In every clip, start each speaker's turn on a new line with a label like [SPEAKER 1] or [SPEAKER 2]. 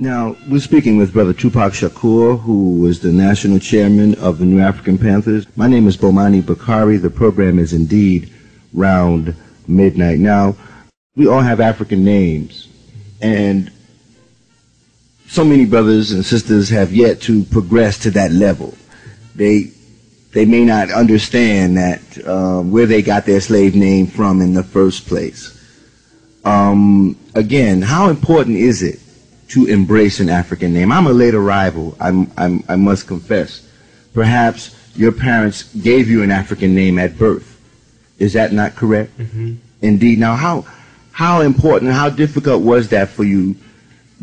[SPEAKER 1] Now, we're speaking with Brother Tupac Shakur, who was the national chairman of the new Afrikan Panthers. My name is Bomani Bakari. The program is indeed Round Midnight. Now, we all have African names, and so many brothers and sisters have yet to progress to that level. They may not understand that where they got their slave name from in the first place. Again, how important is it to embrace an African name? I'm a late arrival, I must confess. Perhaps your parents gave you an African name at birth. Is that not correct? Mm-hmm. Indeed. Now, how important, how difficult was that for you,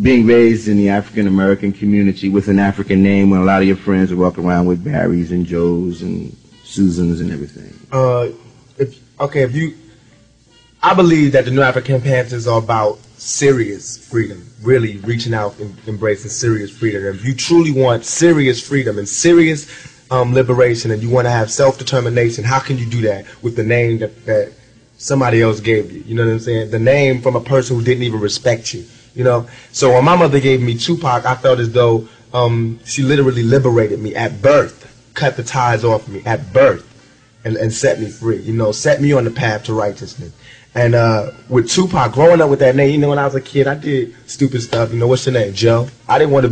[SPEAKER 1] being raised in the African American community with an African name when a lot of your friends would walk around with Barrys and Joes and Susans and everything?
[SPEAKER 2] I believe that the new Afrikan Panthers are about serious freedom, really reaching out and embracing serious freedom. And if you truly want serious freedom and serious liberation, and you want to have self-determination, how can you do that with the name that somebody else gave you? You know what I'm saying? The name from a person who didn't even respect you. You know, so when my mother gave me Tupac, I felt as though she literally liberated me at birth, cut the ties off me at birth, and set me free. You know, set me on the path to righteousness. And with Tupac, growing up with that name, you know, when I was a kid, I did stupid stuff. You know, what's your name, Joe? I didn't want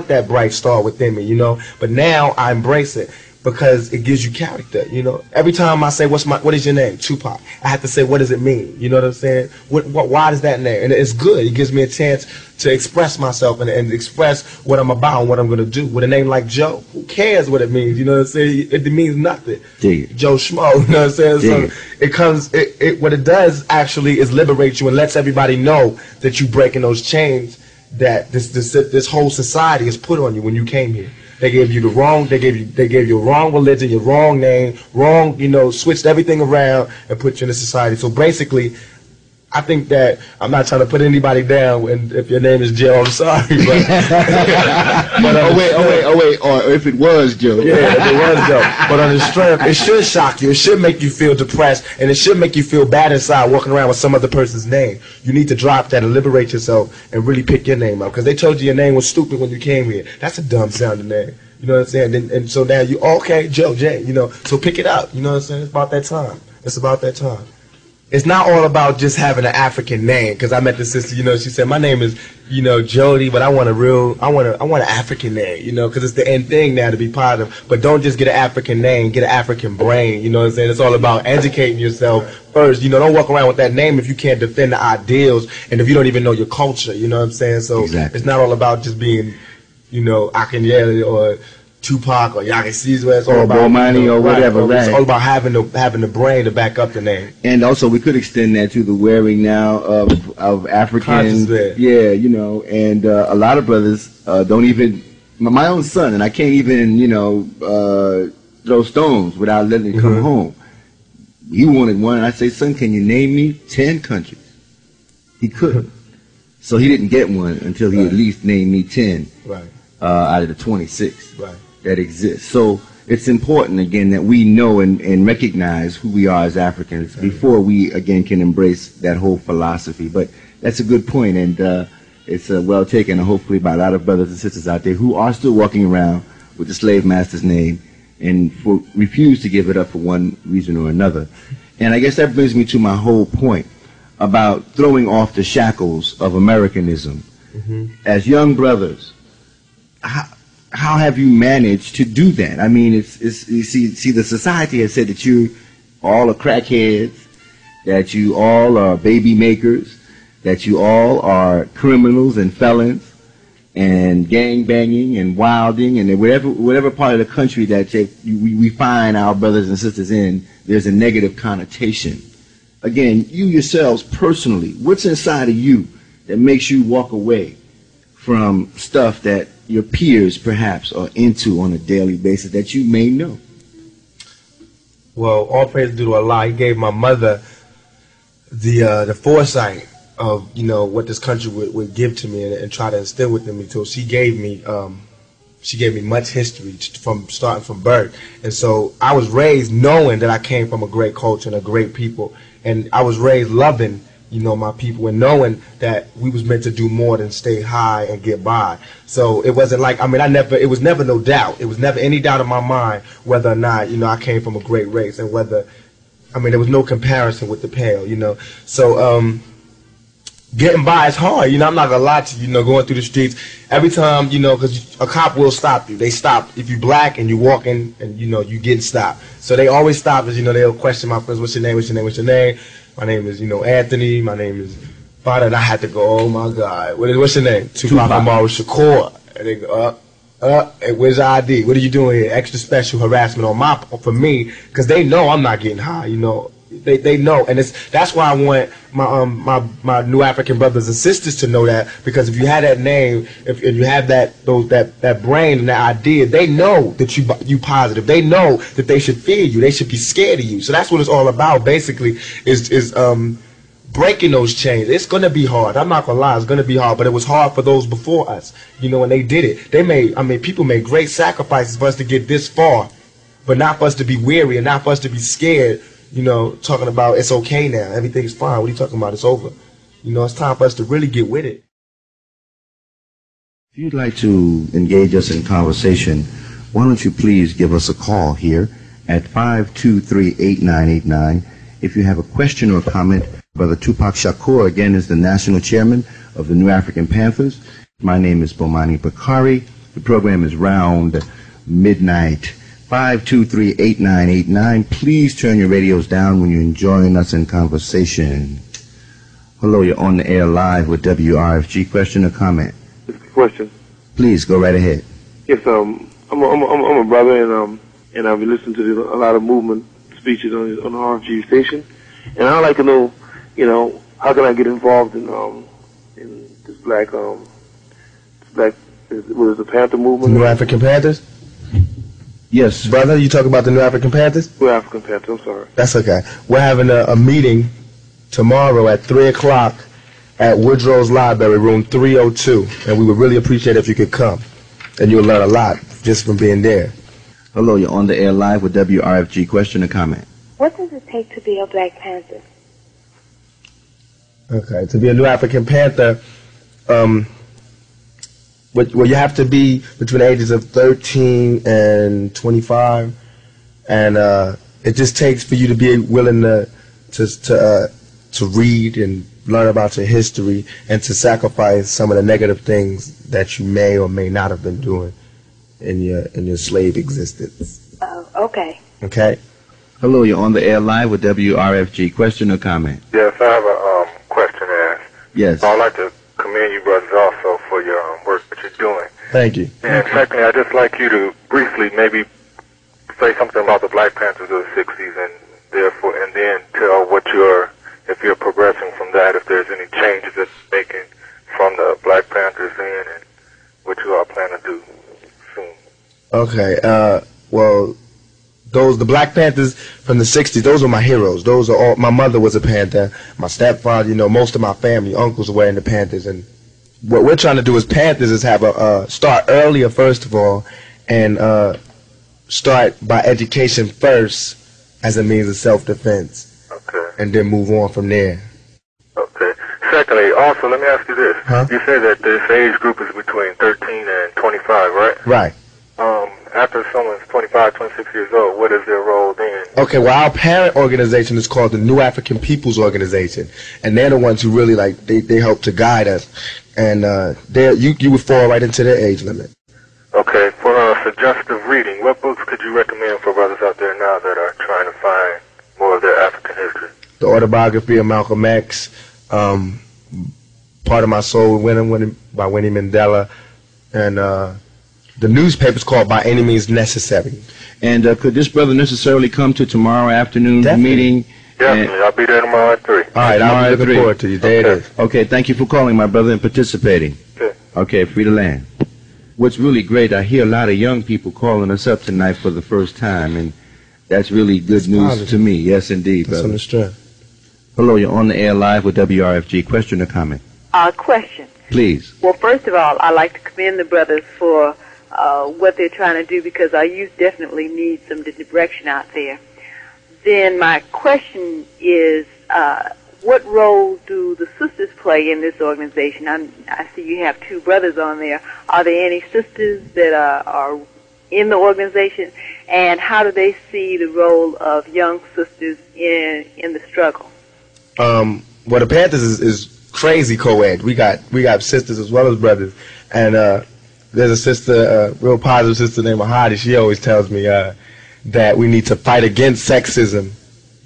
[SPEAKER 2] that bright star within me. You know, but now I embrace it, because it gives you character. You know, every time I say, what is your name? Tupac. I have to say, what does it mean? You know what I'm saying? Why does that name? And it's good. It gives me a chance to express myself and express what I'm about and what I'm going to do. With a name like Joe, who cares what it means? You know what I'm saying? It means nothing. Joe Schmo, you know what I'm saying? So it comes, what it does actually is liberate you and lets everybody know that you're breaking those chains that this whole society has put on you when you came here. They gave you they gave you a wrong religion, your wrong name, wrong, you know, switched everything around and put you in a society. So basically, I think that, I'm not trying to put anybody down, and if your name is Joe, I'm sorry, but
[SPEAKER 1] or if it was Joe.
[SPEAKER 2] Yeah, if it was Joe. But on the strength, it should shock you, it should make you feel depressed, and it should make you feel bad inside walking around with some other person's name. You need to drop that and liberate yourself and really pick your name up, because they told you your name was stupid when you came here. That's a dumb sounding name. You know what I'm saying? And so now you, okay, Joe, Jay, you know, so pick it up. You know what I'm saying? It's about that time. It's about that time. It's not all about just having an African name, because I met the sister, you know, she said, my name is, you know, Jody, but I want an African name, you know, because it's the end thing now to be positive. But don't just get an African name, get an African brain, you know what I'm saying? It's all about educating yourself first. You know, don't walk around with that name if you can't defend the ideals and if you don't even know your culture, you know what I'm saying? So It's not all about just being, you know, Akinyele or Tupac or Yaki Caesar, it's all about
[SPEAKER 1] Bomani, or whatever, right?
[SPEAKER 2] It's all about having the brain to back up the name.
[SPEAKER 1] And also, we could extend that to the wearing now of Africans. Yeah, you know, and a lot of brothers don't even. My own son, and I can't even, you know, throw stones without letting it come home. He wanted one, and I say, son, can you name me 10 countries? He couldn't, so he didn't get one until he at least named me 10 out of the 26. That exists. So it's important, again, that we know and recognize who we are as Africans before we, again, can embrace that whole philosophy. But that's a good point, and it's well taken, hopefully, by a lot of brothers and sisters out there who are still walking around with the slave master's name and refuse to give it up for one reason or another. And I guess that brings me to my whole point about throwing off the shackles of Americanism. As young brothers, how have you managed to do that? I mean, you see, the society has said that you all are crackheads, that you all are baby makers, that you all are criminals and felons, and gang banging and wilding, and whatever part of the country that we find our brothers and sisters in, there's a negative connotation. Again, you yourselves personally, what's inside of you that makes you walk away from stuff that your peers perhaps are into on a daily basis that you may know?
[SPEAKER 2] Well, all praise due to Allah. He gave my mother the foresight of, you know, what this country would give to me and try to instill within me. So she gave me much history starting from birth. And so I was raised knowing that I came from a great culture and a great people. And I was raised loving you know, my people, and knowing that we was meant to do more than stay high and get by. So it wasn't like, I mean, it was never no doubt. It was never any doubt in my mind whether or not, you know, I came from a great race, and whether, I mean, there was no comparison with the pale, you know. So getting by is hard, you know. I'm not gonna lie to you, you know, going through the streets every time, you know, because a cop will stop you. They stop if you black and you walking and, you know, you getting stopped. So they always stop us, you know. They'll question my friends, what's your name, what's your name, what's your name. My name is, you know, Anthony. My name is Father. And I had to go, oh my God, what's your name? Tupac Amaru Shakur. And they go, hey, where's your ID? What are you doing here? Extra special harassment for me, because they know I'm not getting high, you know. They know, and that's why I want my new African brothers and sisters to know that, because if you have that name, if you have that brain and that idea, they know that you positive. They know that they should fear you. They should be scared of you. So that's what it's all about. Basically, is breaking those chains. It's gonna be hard. I'm not gonna lie. It's gonna be hard, but it was hard for those before us. You know, and they did it. People made great sacrifices for us to get this far, but not for us to be weary and not for us to be scared. You know, talking about it's okay now, everything's fine. What are you talking about? It's over. You know, it's time for us to really get with it.
[SPEAKER 1] If you'd like to engage us in conversation, why don't you please give us a call here at 523-8989. If you have a question or comment, Brother Tupac Shakur, again, is the national chairman of the New Afrikan Panthers. My name is Bomani Bakari. The program is Round Midnight. 523-8989. Please turn your radios down when you're enjoying us in conversation. Hello, you're on the air live with WRFG. Question or comment?
[SPEAKER 3] Question.
[SPEAKER 1] Please go right ahead.
[SPEAKER 3] Yes, I'm a brother, and I've been listening to a lot of movement speeches on the RBG station, and I'd like to know, you know, how can I get involved in this black what is the Panther movement?
[SPEAKER 2] New Afrikan Pantherz.
[SPEAKER 1] Yes,
[SPEAKER 2] brother, you talk about the New Afrikan Pantherz?
[SPEAKER 3] New Afrikan Panther, I'm sorry.
[SPEAKER 2] That's okay. We're having a meeting tomorrow at 3 o'clock at Woodrow's Library, room 302, and we would really appreciate it if you could come, and you'll learn a lot just from being there.
[SPEAKER 1] Hello, you're on the air live with WRFG. Question or comment?
[SPEAKER 4] What does it take to be a Black Panther?
[SPEAKER 2] Okay, to be a New Afrikan Panther, well, you have to be between the ages of 13 and 25, and it just takes for you to be willing to read and learn about your history and to sacrifice some of the negative things that you may or may not have been doing in your slave existence.
[SPEAKER 4] Oh, okay.
[SPEAKER 2] Okay.
[SPEAKER 1] Hello, you're on the air live with WRFG. Question or comment?
[SPEAKER 5] Yes, I have a question to ask.
[SPEAKER 1] Yes.
[SPEAKER 5] I'd like to commend you brothers also for your work that you're doing.
[SPEAKER 2] Thank you.
[SPEAKER 5] And secondly, I'd just like you to briefly maybe say something about the Black Panthers of the 60s, and therefore, and then tell if you're progressing from that, if there's any changes that you're making from the Black Panthers then, and what you all plan to do soon.
[SPEAKER 2] Okay. Well, the Black Panthers from the 60s, those were my heroes. Those are all. My mother was a Panther. My stepfather, you know, most of my family, uncles were in the Panthers. And what we're trying to do as Panthers is have start earlier, first of all, and start by education first as a means of self-defense.
[SPEAKER 5] Okay.
[SPEAKER 2] And then move on from there.
[SPEAKER 5] Okay. Secondly, also, let me ask you this.
[SPEAKER 2] Huh?
[SPEAKER 5] You say that this age group is between 13 and 25, right?
[SPEAKER 2] Right.
[SPEAKER 5] After someone's 25, 26 years old, what is their role then?
[SPEAKER 2] Okay, well, our parent organization is called the New African People's Organization, and they're the ones who really, like, they help to guide us, and you would fall right into their age limit.
[SPEAKER 5] Okay, for suggestive reading, what books could you recommend for brothers out there now that are trying to find more of their African history?
[SPEAKER 2] The autobiography of Malcolm X, Part of My Soul by Winnie Mandela, and the newspaper's called By Any Means Necessary.
[SPEAKER 1] And could this brother necessarily come to tomorrow afternoon's meeting?
[SPEAKER 5] Definitely. I'll be there tomorrow at 3.
[SPEAKER 2] All right, I'll be looking forward to you. There it is.
[SPEAKER 1] Okay, thank you for calling, my brother, and participating.
[SPEAKER 5] Okay.
[SPEAKER 1] Okay, free to land. What's really great, I hear a lot of young people calling us up tonight for the first time, and that's really good news to me. Yes, indeed,
[SPEAKER 2] That's
[SPEAKER 1] brother.
[SPEAKER 2] on the strength.
[SPEAKER 1] Hello, you're on the air live with WRFG. Question or comment?
[SPEAKER 6] Question.
[SPEAKER 1] Please.
[SPEAKER 6] Well, first of all, I'd like to commend the brothers for what they're trying to do, because our youth definitely needs some direction out there. Then my question is, what role do the sisters play in this organization? I see you have 2 brothers on there. Are there any sisters that are in the organization, and how do they see the role of young sisters in the struggle?
[SPEAKER 2] Well, the Panthers is crazy co-ed. We got sisters as well as brothers, and there's a sister, a real positive sister named Mahadi. She always tells me that we need to fight against sexism,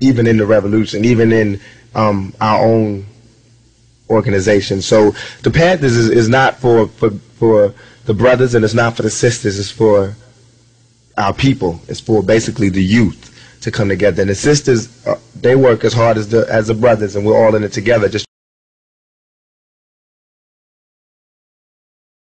[SPEAKER 2] even in the revolution, even in our own organization. So the Panthers is not for the brothers, and it's not for the sisters. It's for our people. It's for basically the youth to come together. And the sisters, they work as hard as the brothers, and we're all in it together. Just